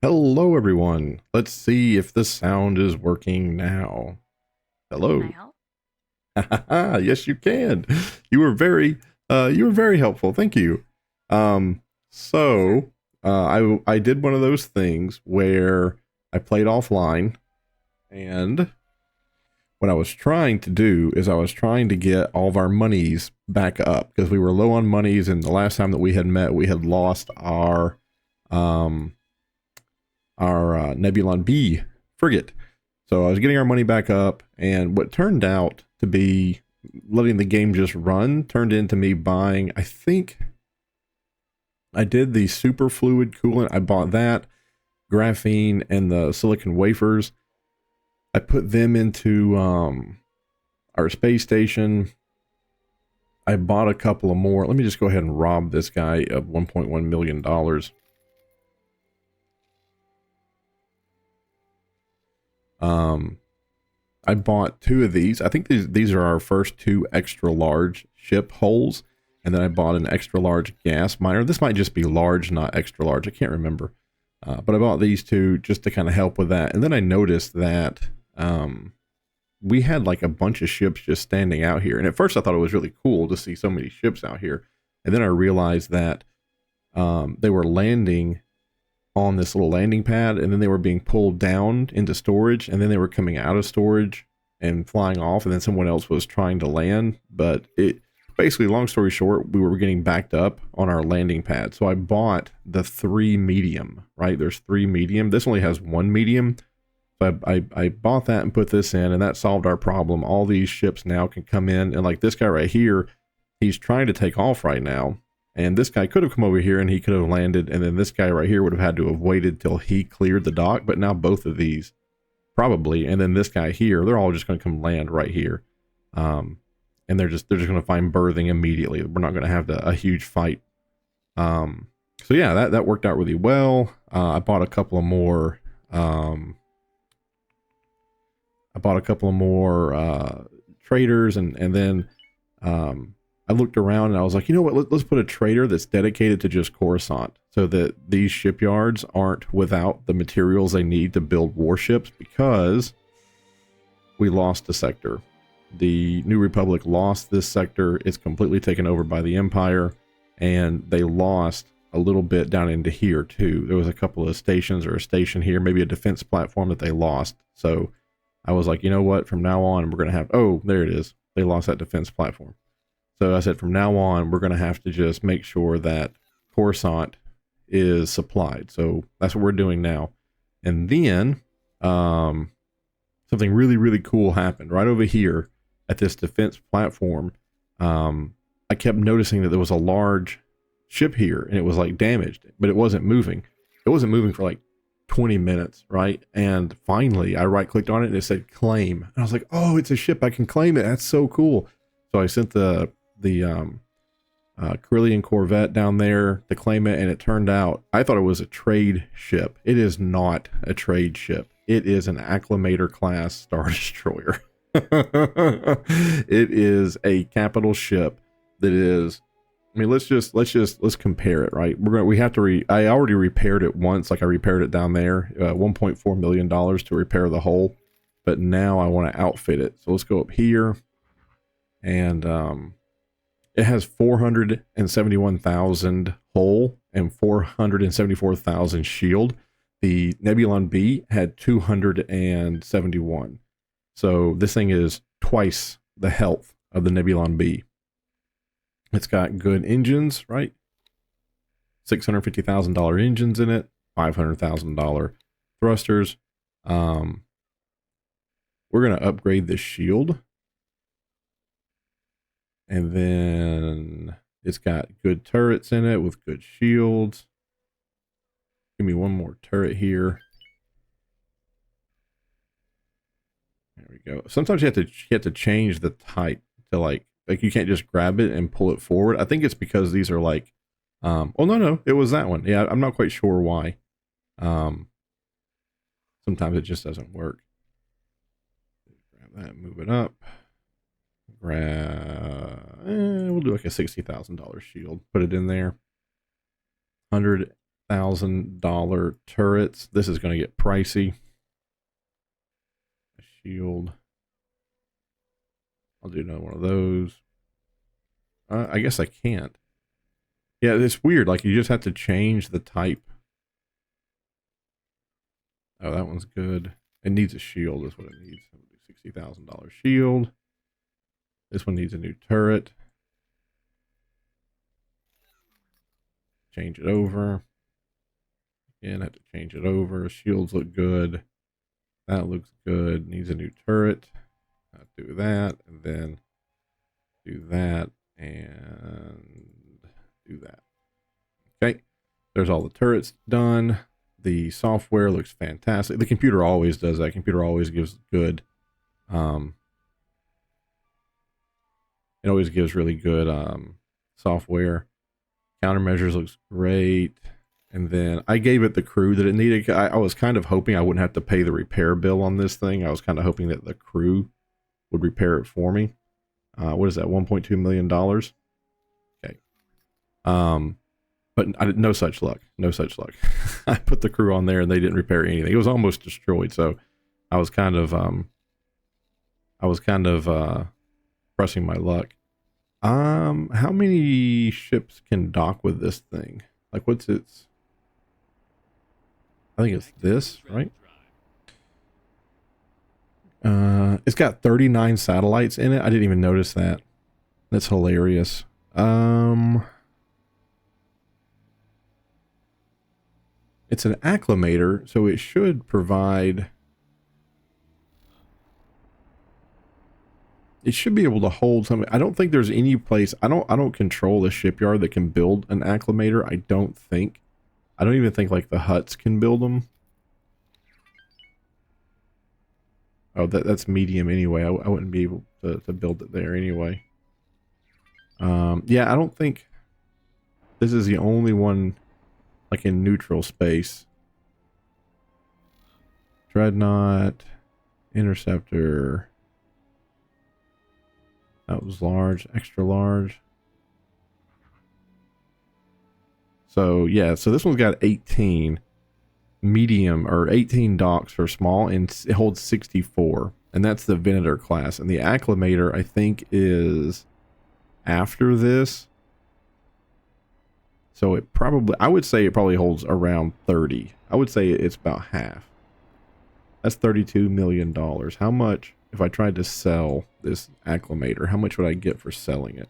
Hello, everyone. Let's see if the sound is working now. Can I Hello. help? Yes, you can. You were very helpful. Thank you. Um, Yes, sir. so I did one of those things where I played offline, and what I was trying to do is I was trying to get all of our monies back up because we were low on monies, and the last time that we had met, we had lost um our Nebulon B frigate. So I was getting our money back up, and what turned out to be letting the game just run turned into me buying, I think I did the super fluid coolant. I bought that, graphene, and the silicon wafers. I put them into our space station. I bought a couple of more. Let me just go ahead and rob this guy of $1.1 million. Um, I bought two of these. I think these are our first two extra large ship hulls. And then I bought an extra large gas miner. This might just be large, not extra large. I can't remember. But I bought these two just to kind of help with that. And then I noticed that we had like a bunch of ships just standing out here. And at first I thought it was really cool to see so many ships out here. And then I realized that they were landing on this little landing pad, and then they were being pulled down into storage, and then they were coming out of storage and flying off, and then someone else was trying to land. But it basically, long story short, we were getting backed up on our landing pad. So I bought the three medium, right? There's three medium. This only has one medium. So I bought that and put this in, and that solved our problem. All these ships now can come in, and like this guy right here, he's trying to take off right now. And this guy could have come over here and he could have landed, and then this guy right here would have had to have waited till he cleared the dock. But now both of these probably, and then this guy here, they're all just going to come land right here, and they're just going to find berthing immediately. We're not going to have a huge fight. So yeah, that worked out really well. I bought a couple of more. I bought a couple of more traders, and then I looked around and I was like, you know what? Let's put a trader that's dedicated to just Coruscant, so that these shipyards aren't without the materials they need to build warships, because we lost a sector. The New Republic lost this sector. It's completely taken over by the Empire, and they lost a little bit down into here too. There was a couple of stations, or a station here, maybe a defense platform that they lost. So I was like, you know what? From now on, we're going to have, oh, there it is. They lost that defense platform. So I said, from now on, we're going to have to just make sure that Coruscant is supplied. So that's what we're doing now. And then something really, really cool happened right over here at this defense platform. I kept noticing that there was a large ship here, and it was like damaged, but it wasn't moving. It wasn't moving for like 20 minutes, right? And finally, I right clicked on it and it said claim. And I was like, oh, it's a ship. I can claim it. That's so cool. So I sent the Carillion Corvette down there to claim it, and it turned out I thought it was a trade ship. It is not a trade ship. It is an Acclamator class Star Destroyer. It is a capital ship that is. I mean, let's compare it, right? We have to. I already repaired it once, like I repaired it down there, $1.4 million to repair the hull, but now I want to outfit it. So let's go up here, and it has 471,000 hull and 474,000 shield. The Nebulon B had 271. So this thing is twice the health of the Nebulon B. It's got good engines, right? $650,000 engines in it, $500,000 thrusters. Um, we're going to upgrade the shield. And then it's got good turrets in it with good shields. Give me one more turret here. There we go. Sometimes you have to change the type to like you can't just grab it and pull it forward. I think it's because these are like oh no, it was that one. Yeah, I'm not quite sure why. Um Sometimes it just doesn't work. Grab that, move it up. We'll do like a $60,000 shield. Put it in there. 100 $6,000 turrets. This is going to get pricey. A shield. I'll do another one of those. I guess I can't. Yeah, it's weird. Like, you just have to change the type. Oh, that one's good. It needs a shield is what it needs. $60,000 shield. This one needs a new turret. Change it over. Again, I have to change it over. Shields look good. That looks good. Needs a new turret. I'll do that, and then do that, and do that. Okay, there's all the turrets done. The software looks fantastic. The computer always does that. Computer always gives good. It always gives really good software. Countermeasures looks great. And then I gave it the crew that it needed. I was kind of hoping I wouldn't have to pay the repair bill on this thing. I was kind of hoping that the crew would repair it for me. What is that? $1.2 million. Okay. But no such luck. No such luck. I put the crew on there and they didn't repair anything. It was almost destroyed. So I was kind of pressing my luck. How many ships can dock with this thing? Like, what's its? I think it's this, right? It's got 39 satellites in it. I didn't even notice that. That's hilarious. It's an acclimator, so it should provide. It should be able to hold something. I don't think there's any place. I don't control the shipyard that can build an acclimator. I don't think. I don't even think like the Huts can build them. Oh, that's medium anyway. I wouldn't be able to build it there anyway. Yeah, I don't think this is the only one like in neutral space. Dreadnought, Interceptor. That was large, extra large. So yeah, so this one's got 18 medium or 18 docks for small, and it holds 64, and that's the Venator class. And the Acclimator, I think, is after this. So it probably, I would say it probably holds around 30. I would say it's about half. That's $32 million. How much, if I tried to sell this Acclimator, how much would I get for selling it?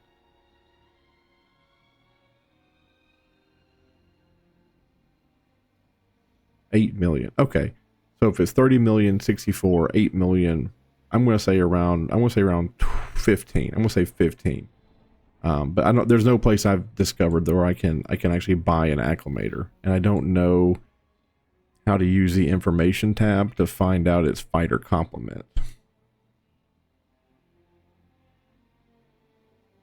$8 million. Okay. So if it's 30 million, 64, 8 million, I'm going to say around 15. I'm going to say 15. But I don't, there's no place I've discovered where I can actually buy an Acclimator, and I don't know how to use the information tab to find out its fighter complement.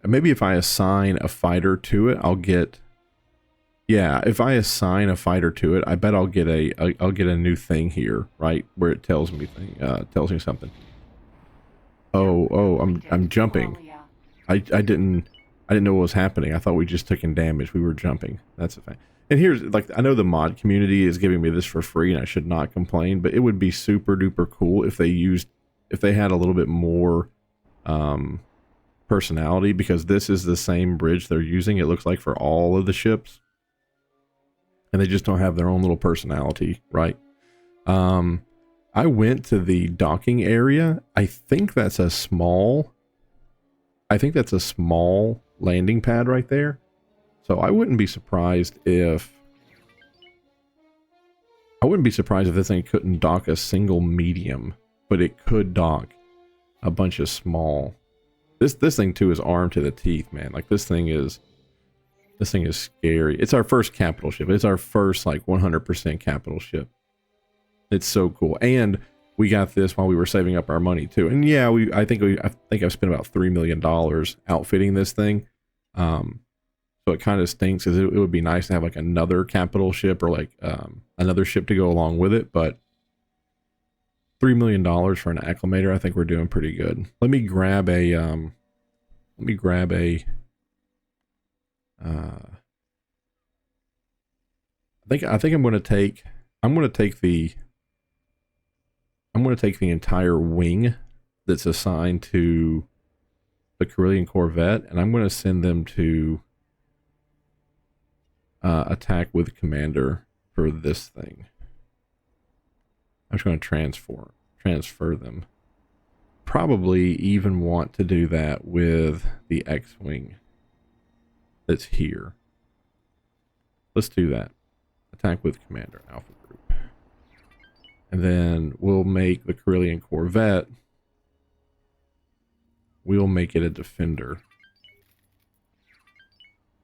And maybe if I assign a fighter to it, I'll get. Yeah, if I assign a fighter to it, I bet I'll get a new thing here, right, where it tells me something. Oh, I'm jumping. I didn't know what was happening. I thought we just took in damage. We were jumping. That's a fact. And here's, like, I know the mod community is giving me this for free, and I should not complain, but it would be super duper cool if they had a little bit more personality, because this is the same bridge they're using, it looks like, for all of the ships. And they just don't have their own little personality, right? I went to the docking area. I think that's a small landing pad right there. So I wouldn't be surprised if this thing couldn't dock a single medium, but it could dock a bunch of small. This thing too is armed to the teeth, man. Like, this thing is scary. It's our first capital ship. It's our first, like, 100% capital ship. It's so cool. And we got this while we were saving up our money too. And yeah, I think I've spent about $3 million outfitting this thing. So it kind of stinks, because it would be nice to have like another capital ship, or like another ship to go along with it. But $3 million for an Acclimator, I think we're doing pretty good. Let me grab a I think I'm gonna take the entire wing that's assigned to the Corellian Corvette, and I'm gonna send them to attack with Commander for this thing. I'm just gonna transfer them. Probably even want to do that with the X-Wing that's here. Let's do that. Attack with Commander Alpha Group. And then we'll make the Corellian Corvette. We'll make it a defender.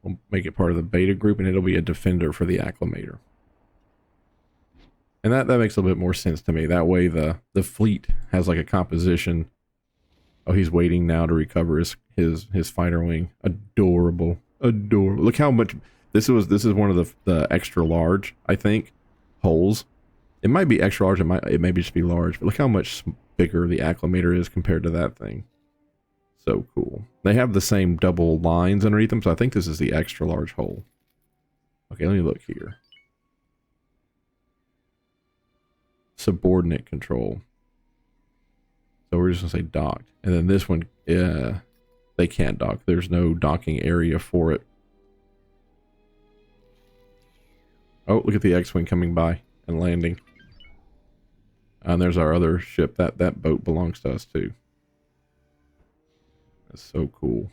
We'll make it part of the beta group, and it'll be a defender for the Acclamator. And that makes a little bit more sense to me. That way the fleet has like a composition. Oh, he's waiting now to recover his fighter wing. Adorable. Adorable. Look how much this is one of the extra large, I think, holes. It might be extra large, it may just be large, but look how much bigger the Acclamator is compared to that thing. So cool. They have the same double lines underneath them, so I think this is the extra large hole. Okay, let me look here. Subordinate control. So we're just gonna say docked. And then this one, they can't dock. There's no docking area for it. Oh, look at the X-Wing coming by and landing. And there's our other ship. That boat belongs to us too. That's so cool.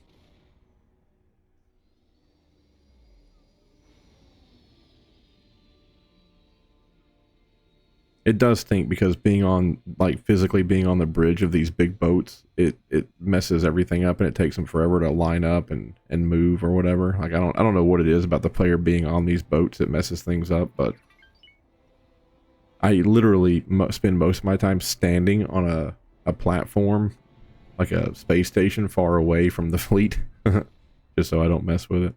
It does stink because being on, like, physically being on the bridge of these big boats, it messes everything up, and it takes them forever to line up and move or whatever. Like, I don't know what it is about the player being on these boats that messes things up, but I literally spend most of my time standing on a platform, like a space station far away from the fleet, just so I don't mess with it.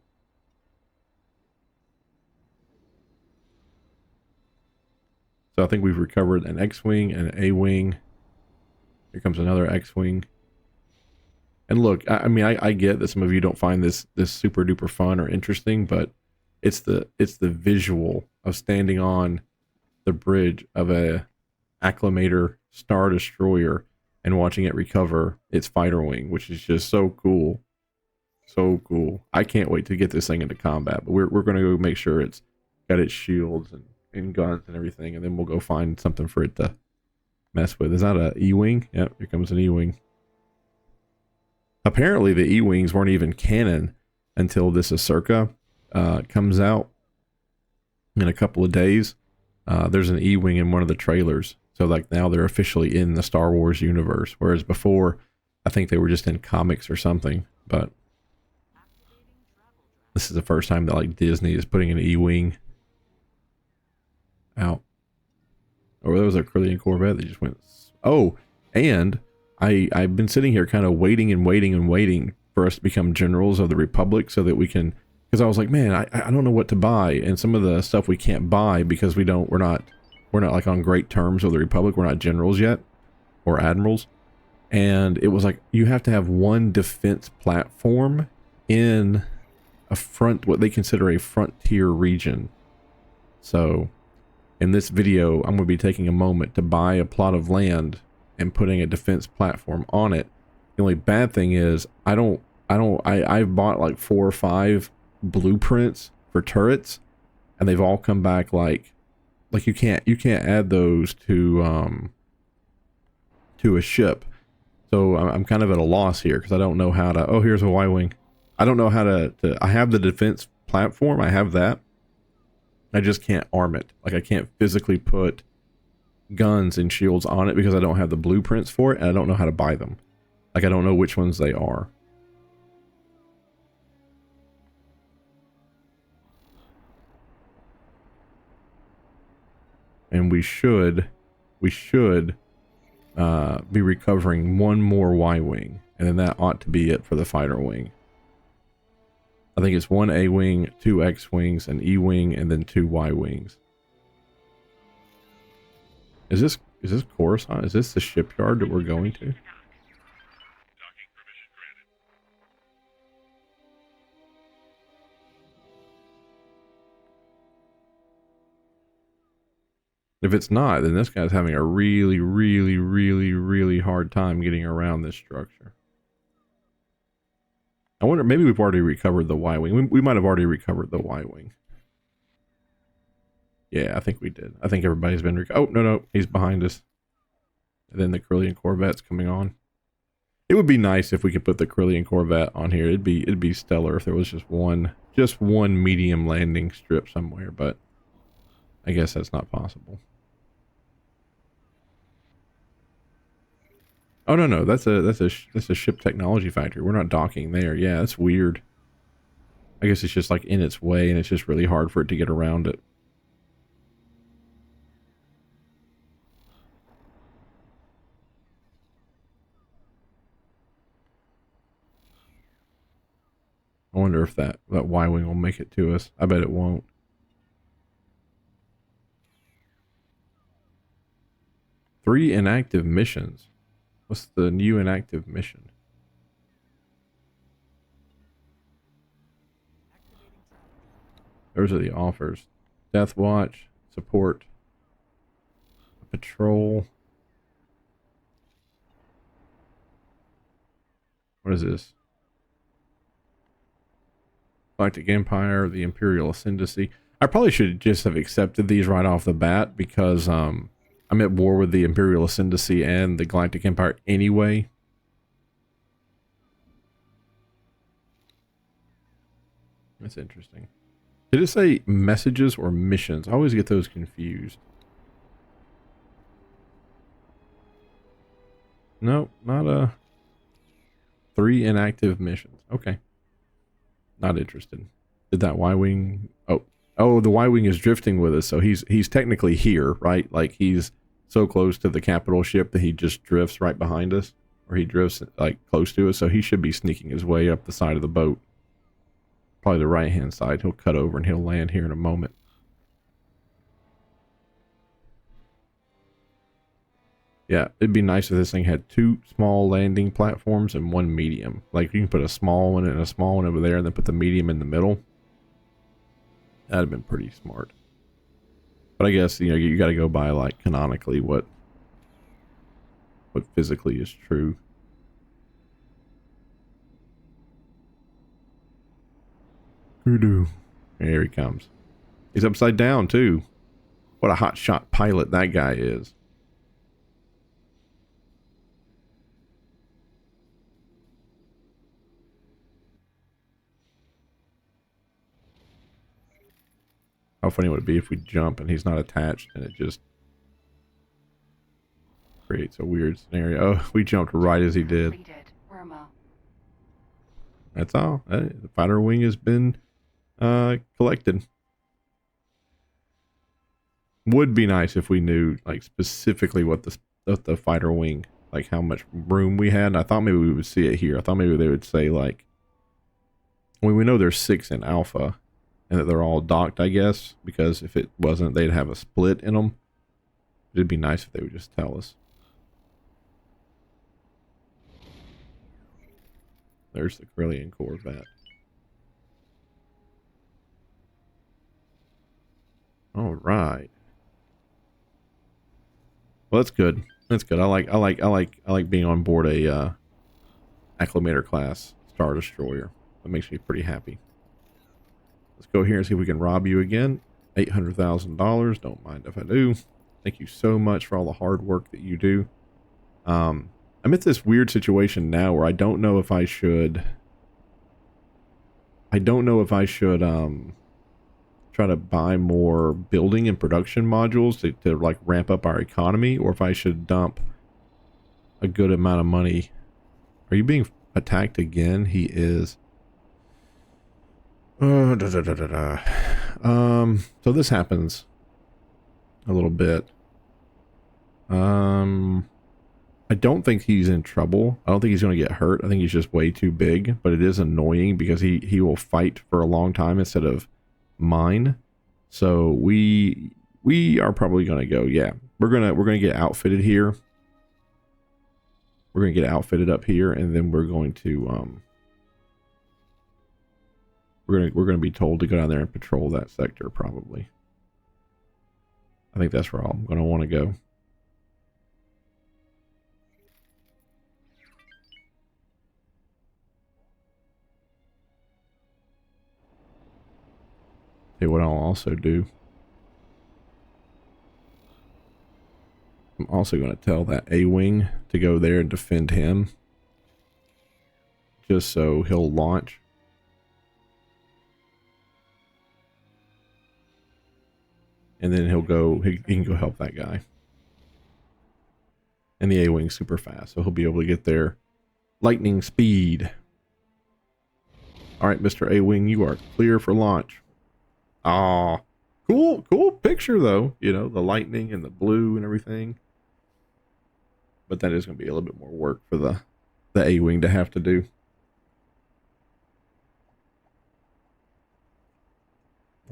So I think we've recovered an X-Wing and an A-Wing. Here comes another X-Wing. And look, I mean, I get that some of you don't find this super duper fun or interesting, but it's the visual of standing on the bridge of a Acclamator Star Destroyer and watching it recover its fighter wing, which is just so cool. So cool. I can't wait to get this thing into combat, but we're going to go make sure it's got its shields and guns and everything, and then we'll go find something for it to mess with. Is that a E-Wing? Yep, here comes an E-Wing. Apparently the E-Wings weren't even canon until this Ahsoka comes out in a couple of days. There's an E-Wing in one of the trailers, so like now they're officially in the Star Wars universe, whereas before I think they were just in comics or something. But this is the first time that like Disney is putting an E-Wing out. Or there was a Corellian Corvette that just went. Oh, and I've been sitting here kind of waiting for us to become generals of the Republic so that we can, because I was like, man, I don't know what to buy, and some of the stuff we can't buy because we're not like on great terms with the Republic. We're not generals yet or admirals, and it was like you have to have one defense platform in what they consider a frontier region. So in this video, I'm going to be taking a moment to buy a plot of land and putting a defense platform on it. The only bad thing is I've bought like 4 or 5 blueprints for turrets, and they've all come back like you can't add those to a ship. So I'm kind of at a loss here because I don't know how to. Oh, here's a Y-Wing. I don't know how to. I have the defense platform. I have that. I just can't arm it. Like I can't physically put guns and shields on it because I don't have the blueprints for it, and I don't know how to buy them. Like I don't know which ones they are. And we should be recovering one more Y-Wing, and then that ought to be it for the fighter wing. I think it's 1 A-Wing, 2 X-Wings, an E-Wing, and then 2 Y-Wings. Is this Coruscant? Is this the shipyard that we're going to? If it's not, then this guy's having a really, really, really, really hard time getting around this structure. I wonder, maybe we've already recovered the Y-Wing. We might have already recovered the Y-Wing. Yeah, I think we did. I think everybody's been... Oh, no, he's behind us. And then the Corellian Corvette's coming on. It would be nice if we could put the Corellian Corvette on here. It'd be stellar if there was just one medium landing strip somewhere, but I guess that's not possible. Oh no, that's a ship technology factory. We're not docking there. Yeah, that's weird. I guess it's just like in its way, and it's just really hard for it to get around it. I wonder if that Y-Wing will make it to us. I bet it won't. Three inactive missions. What's the new inactive mission? Those are the offers. Death Watch, support, patrol. What is this? Galactic Empire, the Imperial Ascendancy. I probably should just have accepted these right off the bat because I'm at war with the Imperial Ascendancy and the Galactic Empire anyway. That's interesting. Did it say messages or missions? I always get those confused. No, not a... 3 inactive missions. Okay. Not interested. Did that Y-Wing... Oh, the Y-Wing is drifting with us, so he's technically here, right? Like, he's so close to the capital ship that he just drifts right behind us. Or he drifts, like, close to us, so he should be sneaking his way up the side of the boat. Probably the right-hand side. He'll cut over and he'll land here in a moment. Yeah, it'd be nice if this thing had 2 small landing platforms and 1 medium. Like, you can put a small one and a small one over there and then put the medium in the middle. That'd have been pretty smart. But I guess, you know, you got to go by, like, canonically what physically is true. Hoodoo. Here he comes. He's upside down, too. What a hotshot pilot that guy is. How funny would it be if we jump and he's not attached and it just creates a weird scenario. Oh, we jumped right as he did. That's all. The fighter wing has been collected. Would be nice if we knew, like, specifically what the fighter wing, like how much room we had. I thought maybe we would see it here. I thought maybe they would say, like, well, we know there's 6 in Alpha and that they're all docked, I guess, because if it wasn't, they'd have a split in them. It'd be nice if they would just tell us. There's the Corellian Corvette. All right. Well, that's good. That's good. I like being on board a Acclamator class Star Destroyer. That makes me pretty happy. Let's go here and see if we can rob you again. $800,000. Don't mind if I do. Thank you so much for all the hard work that you do. I'm at this weird situation now where I don't know if I should try to buy more building and production modules to like ramp up our economy, or if I should dump a good amount of money. Are you being attacked again? He is. So this happens a little bit. I don't think he's in trouble. I don't think he's going to get hurt. I think he's just way too big, but it is annoying because he will fight for a long time instead of mine. So we are probably going to go, yeah. We're going to get outfitted here. We're going to get outfitted up here, and then we're going to we're going to be told to go down there and patrol that sector probably. I think that's where I'm going to want to go. See what I'll also do. I'm also going to tell that A-Wing to go there and defend him. Just so he'll launch. And then he'll go, he can go help that guy. And the A-Wing's super fast, so he'll be able to get there lightning speed. All right, Mr. A-Wing, you are clear for launch. Ah, cool picture though. You know, the lightning and the blue and everything. But that is going to be a little bit more work for the A-Wing to have to do.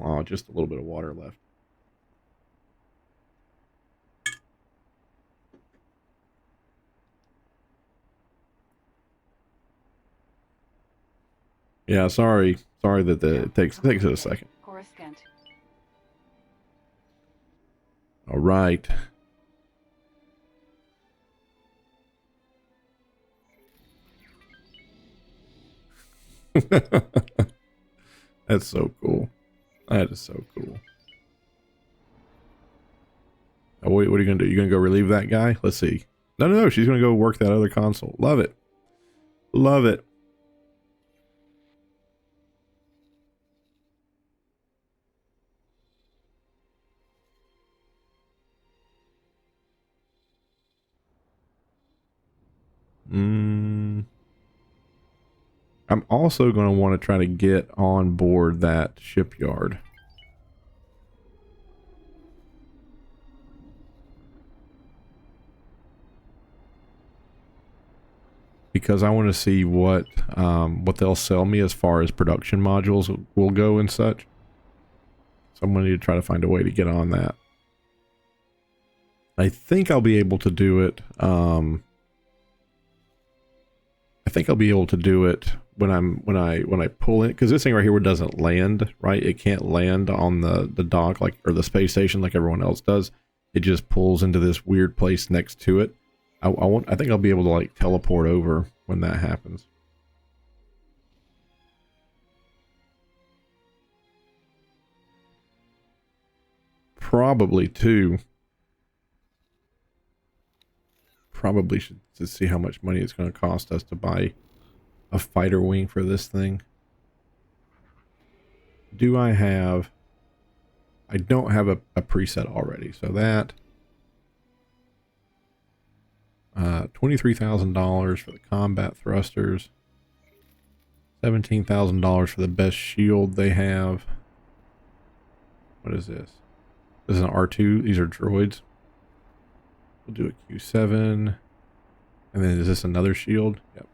Oh, just a little bit of water left. Yeah, sorry that it takes it a second. All right. That's so cool. That is so cool. Oh, what are you gonna do? You gonna go relieve that guy? Let's see. No, she's gonna go work that other console. Love it. Love it. I'm also going to want to try to get on board that shipyard. Because I want to see what they'll sell me as far as production modules will go and such. So I'm going to need to try to find a way to get on that. I think I'll be able to do it. I think I'll be able to do it when I pull in, because this thing right here doesn't land, right? It can't land on the dock or the space station like everyone else does. It just pulls into this weird place next to it. I think I'll be able to like teleport over when that happens. Probably too. Probably should see how much money it's going to cost us to buy a fighter wing for this thing. Do I have... I don't have a preset already, so that... $23,000 for the combat thrusters. $17,000 for the best shield they have. What is this? This is an R2. These are droids. We'll do a Q7. And then is this another shield? Yep.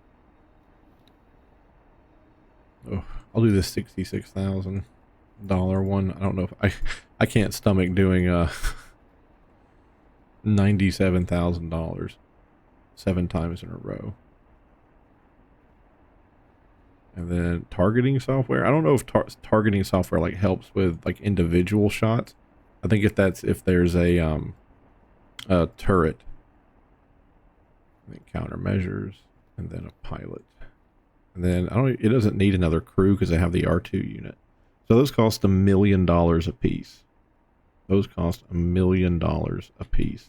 Oh, I'll do this $66,000 one. I don't know if I can't stomach doing a $97,000 7 times in a row. And then targeting software. I don't know if targeting software like helps with like individual shots. I think if there's a turret, and then countermeasures, and then a pilot, and then it doesn't need another crew because I have the R2 unit. So those cost $1 million a piece. Those cost $1 million a piece.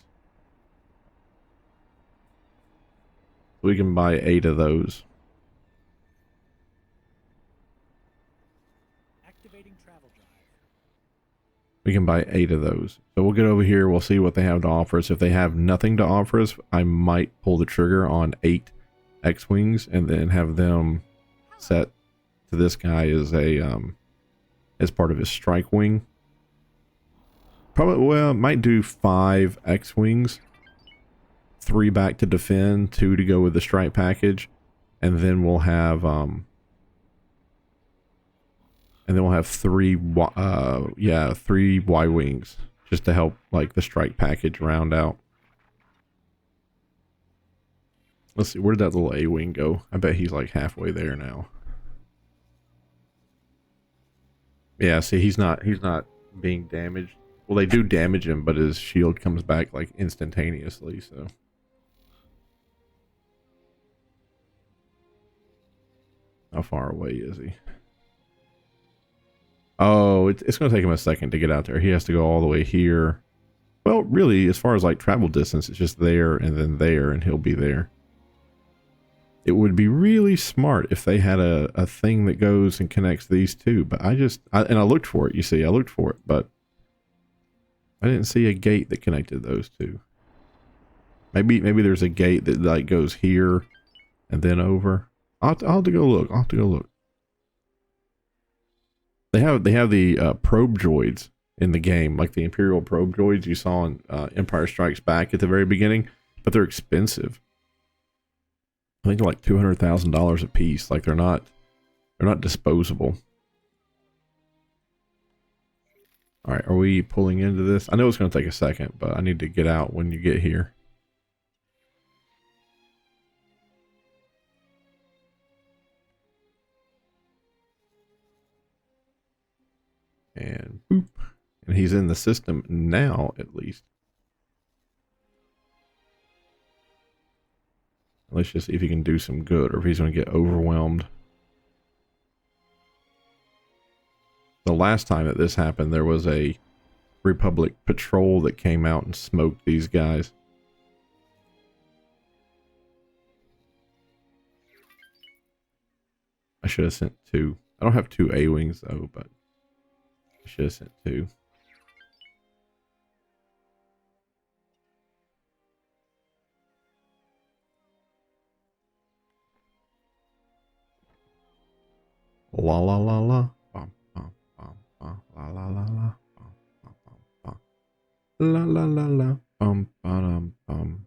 We can buy 8 of those. Activating travel drive. We can buy 8 of those. So we'll get over here. We'll see what they have to offer us. If they have nothing to offer us, I might pull the trigger on 8 X-Wings and then have them set to this guy as as part of his strike wing. Probably, well, might do 5 X-Wings. 3 back to defend, 2 to go with the strike package, and then we'll have 3 Y-Wings just to help like the strike package round out. Let's see, where did that little A-Wing go? I bet he's like halfway there now. Yeah, see, he's not being damaged. Well, they do damage him, but his shield comes back like instantaneously, so. How far away is he? Oh, it's going to take him a second to get out there. He has to go all the way here. Well, really, as far as like travel distance, it's just there and then there, and he'll be there. It would be really smart if they had a thing that goes and connects these two, but I looked for it, you see, I looked for it, but I didn't see a gate that connected those two. Maybe there's a gate that like goes here and then over. I'll have to go look. I'll have to go look. They have the probe droids in the game, like the Imperial probe droids you saw in Empire Strikes Back at the very beginning, but they're expensive. I think they're like $200,000 a piece. Like they're not disposable. All right, are we pulling into this? I know it's going to take a second, but I need to get out when you get here. And boop. And he's in the system now, at least. Let's just see if he can do some good or if he's going to get overwhelmed. The last time that this happened, there was a Republic patrol that came out and smoked these guys. I should have sent 2. I don't have 2 A-Wings though, but I should have sent 2. La la la la. Bum, bum, bum, bum, la la la la. Bum, bum, bum, bum. La la la la. Bum, ba-dum, bum.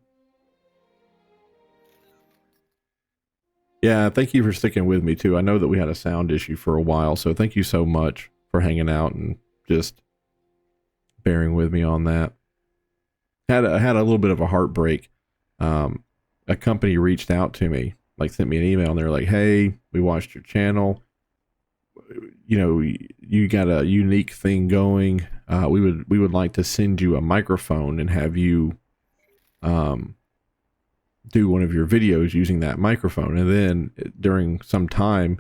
Yeah, thank you for sticking with me too. I know that we had a sound issue for a while, so thank you so much for hanging out and just bearing with me on that. Had a little bit of a heartbreak. A company reached out to me, like sent me an email, and they're like, "Hey, we watched your channel. You know, you got a unique thing going. We would like to send you a microphone and have you do one of your videos using that microphone. And then during some time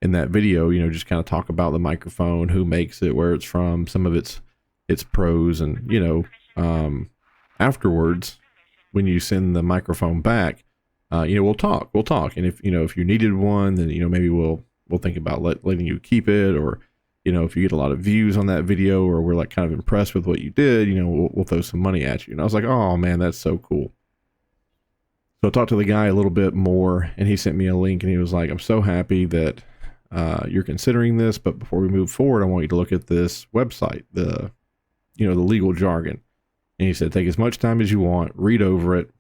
in that video, you know, just kind of talk about the microphone, who makes it, where it's from, some of its pros, and you know, afterwards, when you send the microphone back, you know, we'll talk. And if you needed one, then you know maybe we'll think about letting you keep it, or you know, if you get a lot of views on that video, or we're like kind of impressed with what you did, you know, we'll throw some money at you." And I was like, "Oh man, that's so cool." So I talked to the guy a little bit more, and he sent me a link, and he was like, "I'm so happy that you're considering this, but before we move forward, I want you to look at this website, the legal jargon." And he said, "Take as much time as you want, read over it,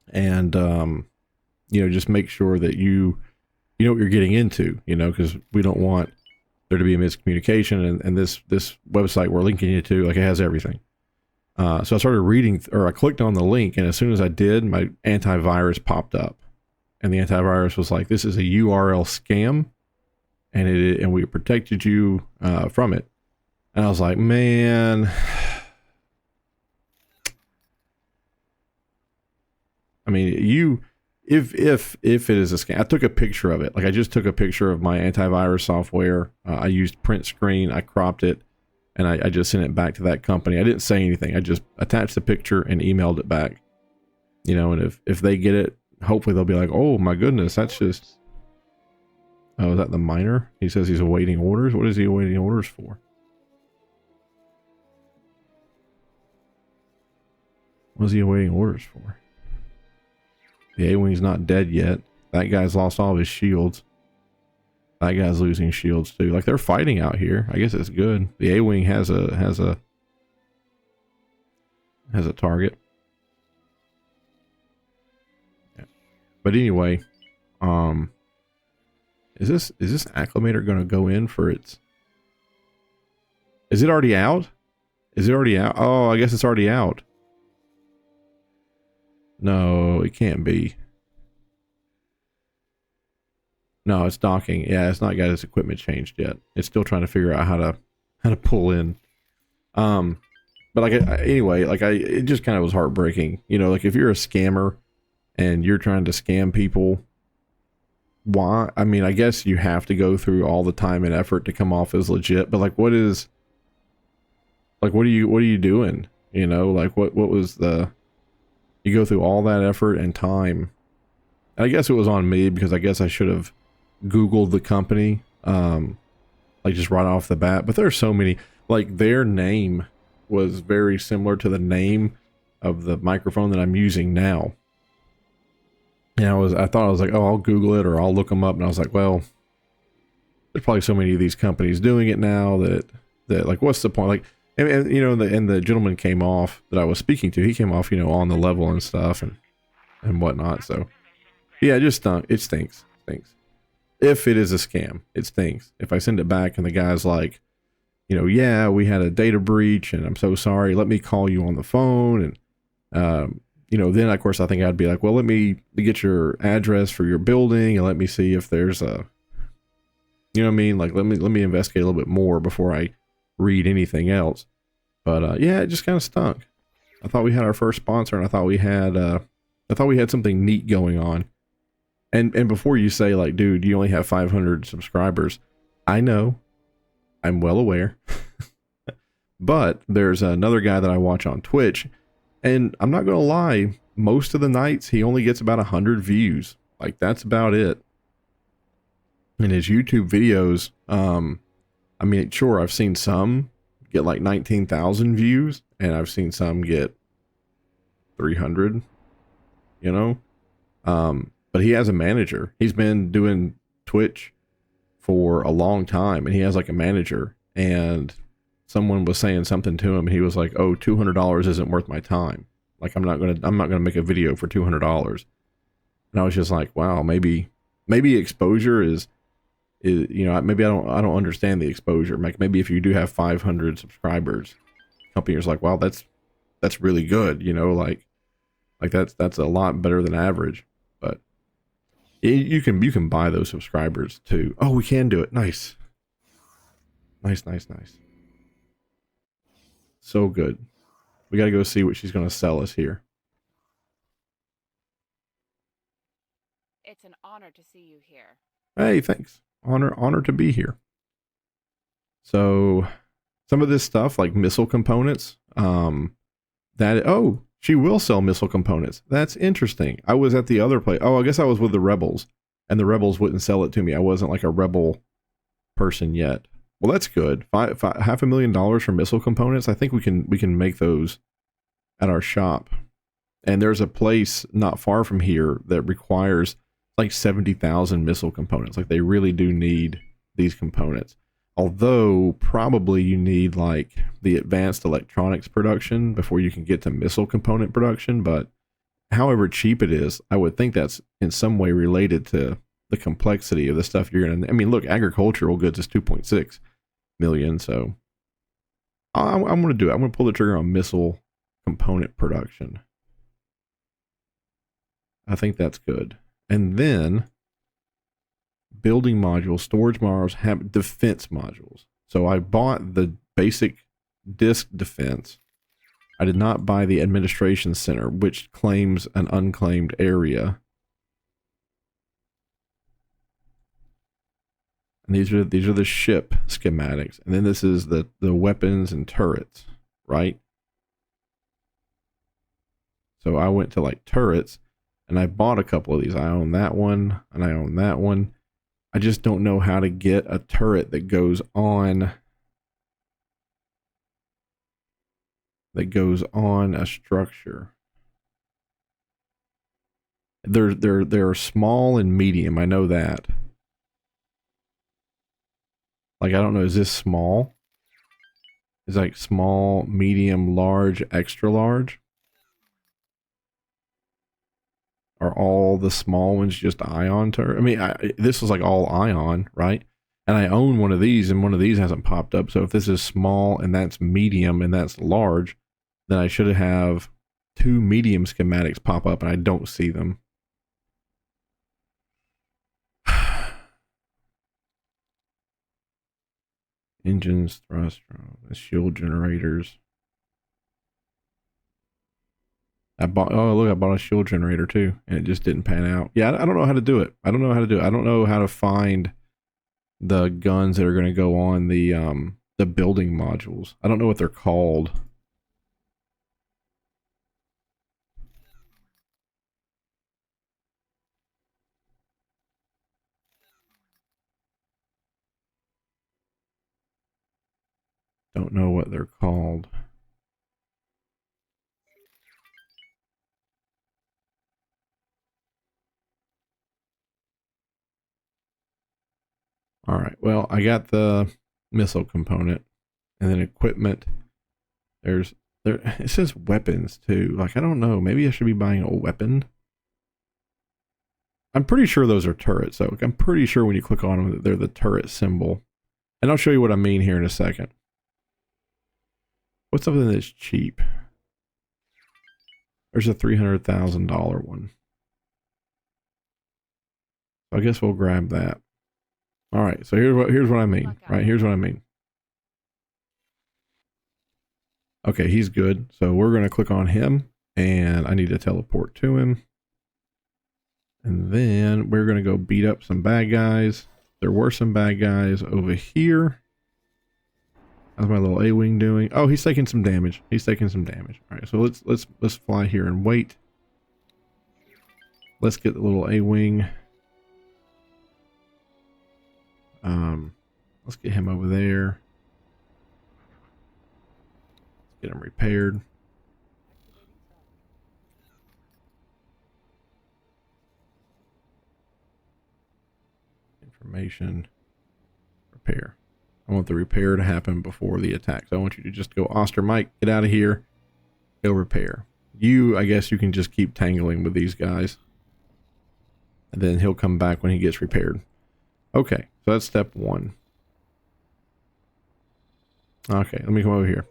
and you know, just make sure that you know what you're getting into, you know, because we don't want there to be a miscommunication, and this website we're linking you to, like, it has everything." So I started reading, or I clicked on the link, and as soon as I did, my antivirus popped up, and the antivirus was like, "This is a URL scam, and we protected you from it." And I was like, man, I mean, if it is a scam, I took a picture of it. Like, I just took a picture of my antivirus software. I used print screen, I cropped it, and I just sent it back to that company. I didn't say anything. I just attached the picture and emailed it back. You know, and if they get it, hopefully they'll be like, "Oh my goodness, that's just..." Oh, is that the miner? He says he's awaiting orders. What is he awaiting orders for? What is he awaiting orders for? The A-Wing's not dead yet. That guy's lost all of his shields. That guy's losing shields too. Like, they're fighting out here. I guess it's good. The A-Wing has a target. Yeah. But anyway, is this acclimator going to go in for its... Is it already out? Is it already out? Oh, I guess it's already out. No, it can't be. No, it's docking. Yeah, it's not got its equipment changed yet. It's still trying to figure out how to pull in. But like anyway, like it just kind of was heartbreaking. You know, like if you're a scammer and you're trying to scam people, why? I mean, I guess you have to go through all the time and effort to come off as legit, but like what are you doing? You know, like what was the, you go through all that effort and time. And I guess it was on me because I guess I should have Googled the company, like just right off the bat. But there's so many, like their name was very similar to the name of the microphone that I'm using now. And I thought I was like, oh, I'll Google it or I'll look them up. And I was like, well, there's probably so many of these companies doing it now that like, what's the point? Like, and you know, the gentleman came off that I was speaking to, he came off, you know, on the level and stuff and whatnot. So yeah, it just stunk. It stinks. If it is a scam, it stinks. If I send it back and the guy's like, you know, yeah, we had a data breach and I'm so sorry, let me call you on the phone. And, you know, then of course I think I'd be like, well, let me get your address for your building and let me see if there's a, you know what I mean? Like, let me investigate a little bit more before I read anything else. But, yeah, it just kind of stunk. I thought we had our first sponsor and I thought we had something neat going on. And before you say like, dude, you only have 500 subscribers, I know, I'm well aware, but there's another guy that I watch on Twitch, and I'm not going to lie, most of the nights he only gets about 100 views. Like that's about it. And his YouTube videos, I mean, sure, I've seen some get like 19,000 views, and I've seen some get 300, you know, but he has a manager. He's been doing Twitch for a long time and he has like a manager, and someone was saying something to him and he was like, oh, $200 isn't worth my time. Like I'm not going to make a video for $200. And I was just like, wow, maybe exposure is, you know, maybe I don't understand the exposure. Like maybe if you do have 500 subscribers, companies like, wow, that's really good. You know, like that's a lot better than average. But you can buy those subscribers too. Oh, we can do it. Nice. So good. We got to go see what she's going to sell us here. It's an honor to see you here. Hey, thanks. Honor to be here. So some of this stuff like missile components, she will sell missile components. That's interesting. I was at the other place. Oh, I guess I was with the rebels and the rebels wouldn't sell it to me. I wasn't like a rebel person yet. Well, that's good. $500,000 for missile components. I think we can make those at our shop. And there's a place not far from here that requires like 70,000 missile components. Like they really do need these components. Although probably you need like the advanced electronics production before you can get to missile component production. But however cheap it is, I would think that's in some way related to the complexity of the stuff you're going to, I mean, look, agricultural goods is 2.6 million. So I'm going to do it. I'm going to pull the trigger on missile component production. I think that's good. And then building modules, storage modules, have defense modules. So I bought the basic disk defense. I did not buy the administration center, which claims an unclaimed area. And these are the ship schematics. And then this is the weapons and turrets, right? So I went to like turrets and I bought a couple of these. I own that one and I own that one. I just don't know how to get a turret that goes on a structure. They're small and medium. I know that. Like, I don't know, is this small? Is like small, medium, large, extra large? Are all the small ones just ion turret? I mean, this was like all ion, right? And I own one of these and one of these hasn't popped up. So if this is small and that's medium and that's large, then I should have 2 medium schematics pop up and I don't see them. Engines, thrust, shield generators. I bought, oh look, I bought a shield generator too, and it just didn't pan out. Yeah, I don't know how to do it. I don't know how to do it. I don't know how to find the guns that are going to go on the building modules. I don't know what they're called. Don't know what they're called. All right. Well, I got the missile component, and then equipment. There. It says weapons too. Like I don't know. Maybe I should be buying a weapon. I'm pretty sure those are turrets, though. I'm pretty sure when you click on them, they're the turret symbol. And I'll show you what I mean here in a second. What's something that's cheap? There's a $300,000 one. I guess we'll grab that. All right. So here's what I mean. Right. Here's what I mean. Okay, he's good. So we're going to click on him, and I need to teleport to him. And then we're going to go beat up some bad guys. There were some bad guys over here. How's my little A-wing doing? Oh, he's taking some damage. He's taking some damage. All right, so let's fly here and wait. Let's get the little A-wing. Let's get him over there. Let's get him repaired. Information. Repair. I want the repair to happen before the attack. So I want you to just go, Oster Mike, get out of here. Go repair. I guess you can just keep tangling with these guys. And then he'll come back when he gets repaired. Okay, so that's step one. Okay, let me come over here.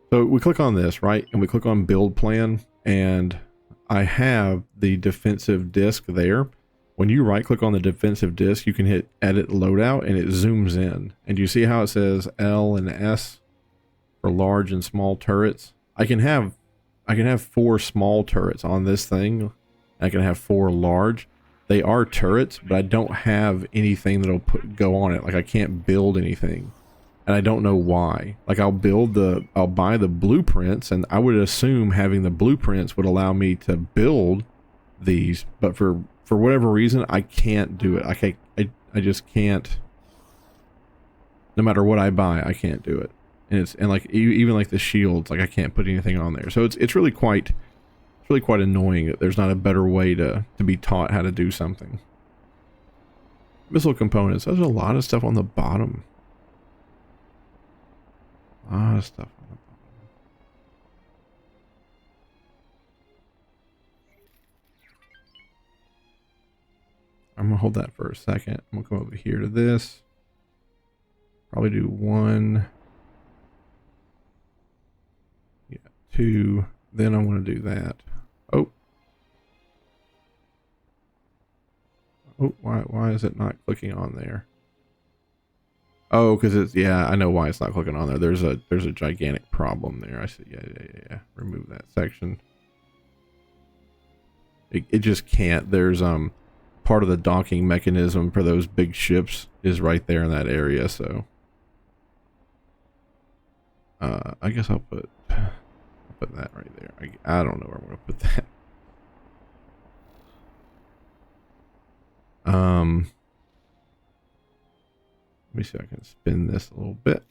So we click on this, right? And we click on build plan. And I have the defensive disc there. When you right click on the defensive disc, you can hit edit loadout and it zooms in. And you see how it says L and S for large and small turrets? I can have 4 small turrets on this thing. I can have 4 large. They are turrets, but I don't have anything that'll go on it. Like I can't build anything. And I don't know why. Like I'll buy the blueprints, and I would assume having the blueprints would allow me to build these, but for whatever reason I can't do it. I just can't. No matter what I buy, I can't do it. And like even like the shields, like I can't put anything on there. So it's really quite annoying that there's not a better way to be taught how to do something. Missile components. There's a lot of stuff on the bottom. A lot of stuff on the bottom. I'm gonna hold that for a second. I'm gonna come over here to this. Probably do 1. Yeah, 2. Then I'm gonna do that. Oh, why is it not clicking on there? Oh, because it's, yeah, I know why it's not clicking on there. There's a gigantic problem there. I see. Yeah. Remove that section. It just can't. There's part of the docking mechanism for those big ships is right there in that area. So I guess I'll put that right there. I don't know where I'm gonna put that. Let me see if I can spin this a little bit.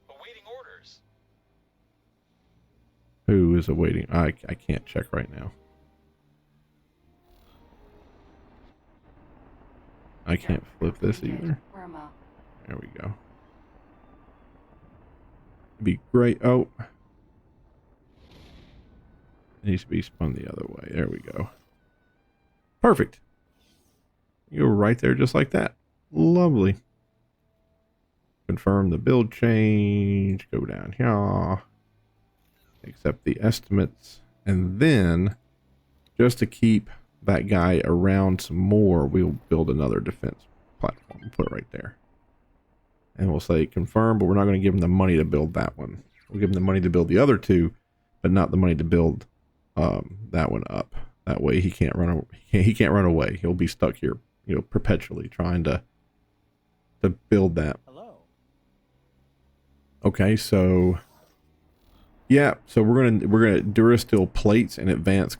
Awaiting orders. Who is awaiting? I can't check right now. I can't flip this either. There we go. It'd be great. Oh. It needs to be spun the other way. There we go. Perfect. You go right there just like that. Lovely. Confirm the build change. Go down here. Accept the estimates. And then, just to keep that guy around some more, we'll build another defense platform. We'll put it right there. And we'll say confirm, but we're not going to give him the money to build that one. We'll give him the money to build the other two, but not the money to build that one up. That way he can't run. He can't run away. He'll be stuck here, you know, perpetually trying to build that. Hello. Okay, so yeah, so we're gonna Durasteel plates and advanced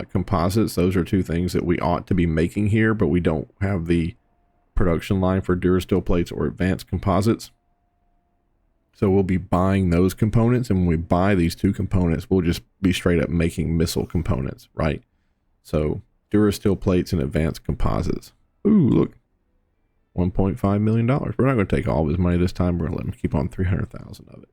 composites. Those are two things that we ought to be making here, but we don't have the production line for Durasteel plates or advanced composites. So we'll be buying those components, and when we buy these two components, we'll just be straight up making missile components, right? So Durasteel plates and advanced composites. Ooh, look, $1.5 million. We're not going to take all of his money this time. We're going to let him keep on 300,000 of it.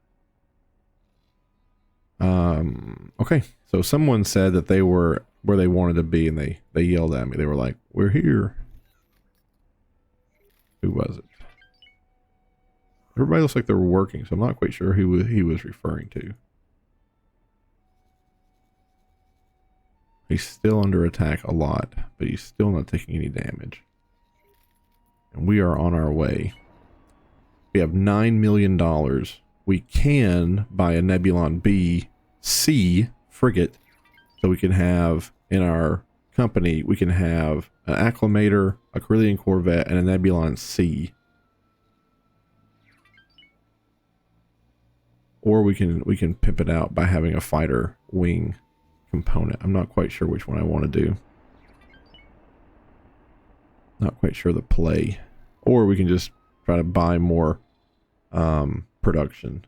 Okay, so someone said that they were where they wanted to be, and they yelled at me. They were like, "We're here." Who was it? Everybody looks like they were working, so I'm not quite sure who he was referring to. He's still under attack a lot, but he's still not taking any damage. And we are on our way. We have $9 million. We can buy a Nebulon B C frigate, so we can have in our company, we can have an Acclamator, a Corellian corvette, and a Nebulon C. Or we can pimp it out by having a fighter wing component. I'm not quite sure which one I want to do. Not quite sure the play. Or we can just try to buy more production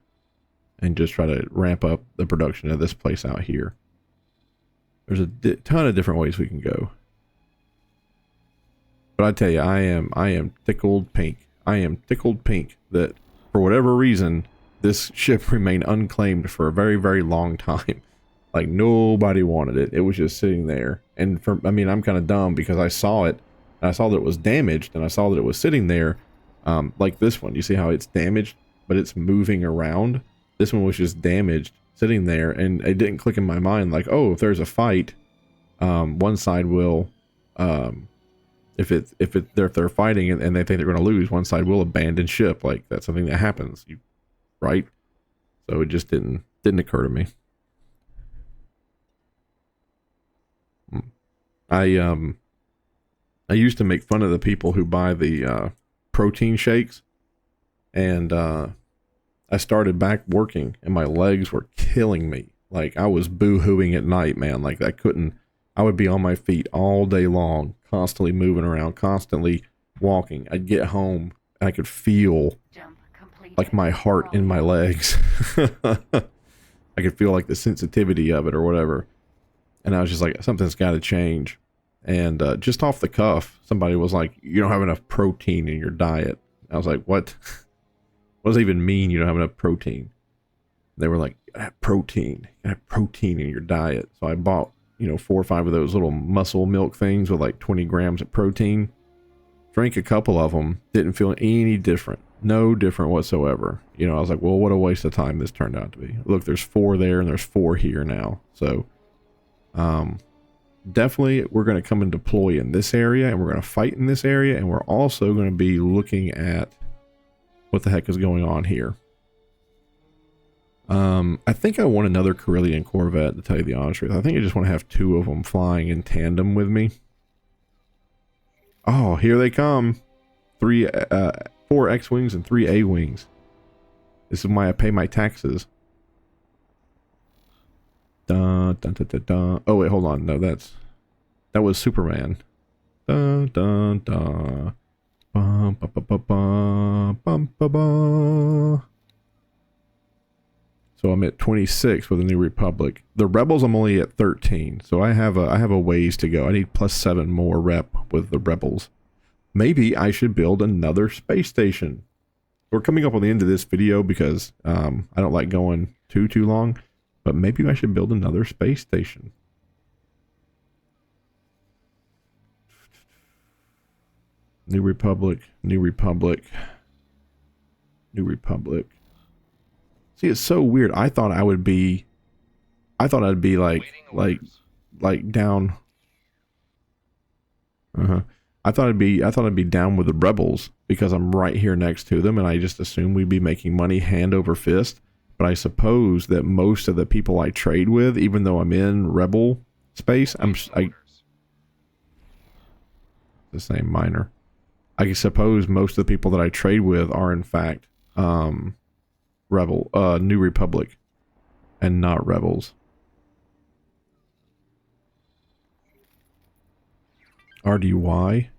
and just try to ramp up the production of this place out here. There's a ton of different ways we can go. But I tell you, I am tickled pink. I am tickled pink that for whatever reason, this ship remained unclaimed for a very, very long time. Like nobody wanted it. It was just sitting there. And I mean, I'm kind of dumb because I saw it. And I saw that it was damaged, and I saw that it was sitting there. Like this one. You see how it's damaged, but it's moving around? This one was just damaged, sitting there, and it didn't click in my mind like, oh, if there's a fight, one side will, if they're fighting and they think they're going to lose, one side will abandon ship. Like that's something that happens, right? So it just didn't occur to me. I used to make fun of the people who buy the protein shakes, and I started back working and my legs were killing me. Like I was boo-hooing at night, man. Like I would be on my feet all day long, constantly moving around, constantly walking. I'd get home and I could feel like my heart in my legs. I could feel like the sensitivity of it or whatever. And I was just like, something's got to change. And just off the cuff, somebody was like, you don't have enough protein in your diet. I was like, what? What does it even mean you don't have enough protein? They were like, you have protein. You have protein in your diet. So I bought, 4 or 5 of those little muscle milk things with like 20 grams of protein. Drank a couple of them. Didn't feel any different. No different whatsoever. I was like, well, what a waste of time this turned out to be. Look, there's 4 there and there's 4 here now. So, definitely we're going to come and deploy in this area, and we're going to fight in this area, and we're also going to be looking at what the heck is going on here. I think I want another Corellian corvette, to tell you the honest truth. I think I just want to have 2 of them flying in tandem with me. Oh, here they come. 4 X-Wings and 3 A-Wings. This is why I pay my taxes. Dun, dun, dun, dun, dun. Oh, wait, hold on. No, that was Superman. Dun, dun, dun. Bum, ba, ba, ba, ba, bum, ba, ba. So I'm at 26 with the New Republic. The Rebels, I'm only at 13. So I have a ways to go. I need +7 more rep with the Rebels. Maybe I should build another space station. We're coming up on the end of this video because I don't like going too long. But maybe I should build another space station. New Republic, New Republic, New Republic. See, it's so weird. I thought I'd be like down. I thought I'd be down with the rebels because I'm right here next to them, and I just assumed we'd be making money hand over fist. But I suppose that most of the people I trade with, even though I'm in rebel space, the same miner. I suppose most of the people that I trade with are in fact New Republic and not rebels. RDY.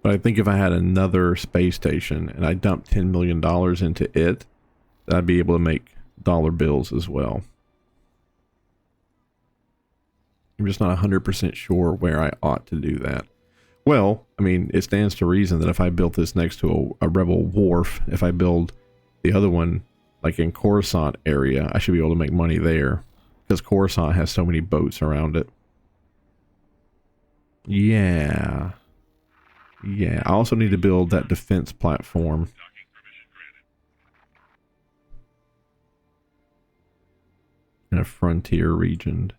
But I think if I had another space station and I dumped $10 million into it, that I'd be able to make dollar bills as well. I'm just not 100% sure where I ought to do that. Well, I mean, it stands to reason that if I built this next to a rebel wharf, if I build the other one like in Coruscant area, I should be able to make money there because Coruscant has so many boats around it. Yeah. I also need to build that defense platform. In a frontier region.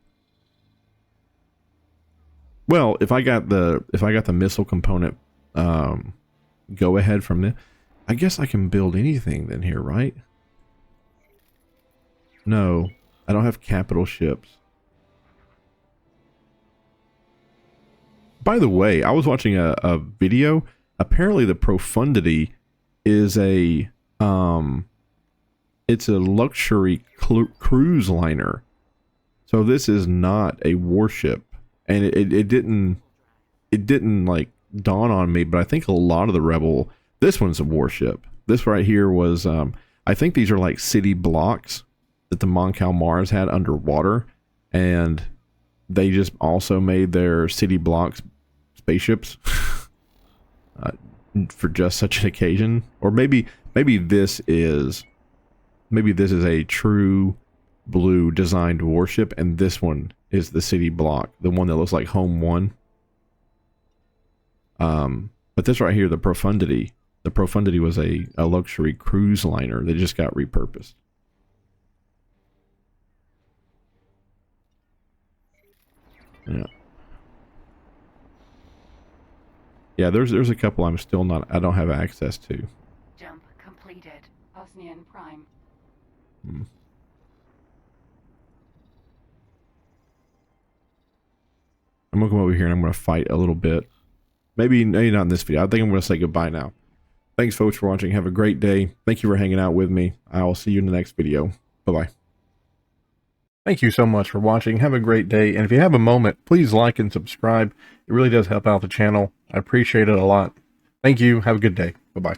Well, if I got the missile component go ahead from there, I guess I can build anything then here, right? No, I don't have capital ships. By the way, I was watching a video. Apparently the Profundity is it's a luxury cruise liner. So this is not a warship. And it didn't like dawn on me, but I think a lot of this one's a warship. This right here was, I think these are like city blocks that the Mon Calamars had underwater, and they just also made their city blocks spaceships for just such an occasion. Or maybe this is a true blue designed warship, and this one is the city block, the one that looks like Home 1. But this right here, the Profundity was a luxury cruise liner that just got repurposed. Yeah, there's a couple I don't have access to. Jump completed. Osnian Prime. I'm gonna come over here and I'm gonna fight a little bit. Maybe not in this video. I think I'm gonna say goodbye now. Thanks folks for watching. Have a great day. Thank you for hanging out with me. I will see you in the next video. Bye-bye. Thank you so much for watching. Have a great day. And if you have a moment, please like and subscribe. It really does help out the channel. I appreciate it a lot. Thank you. Have a good day. Bye-bye.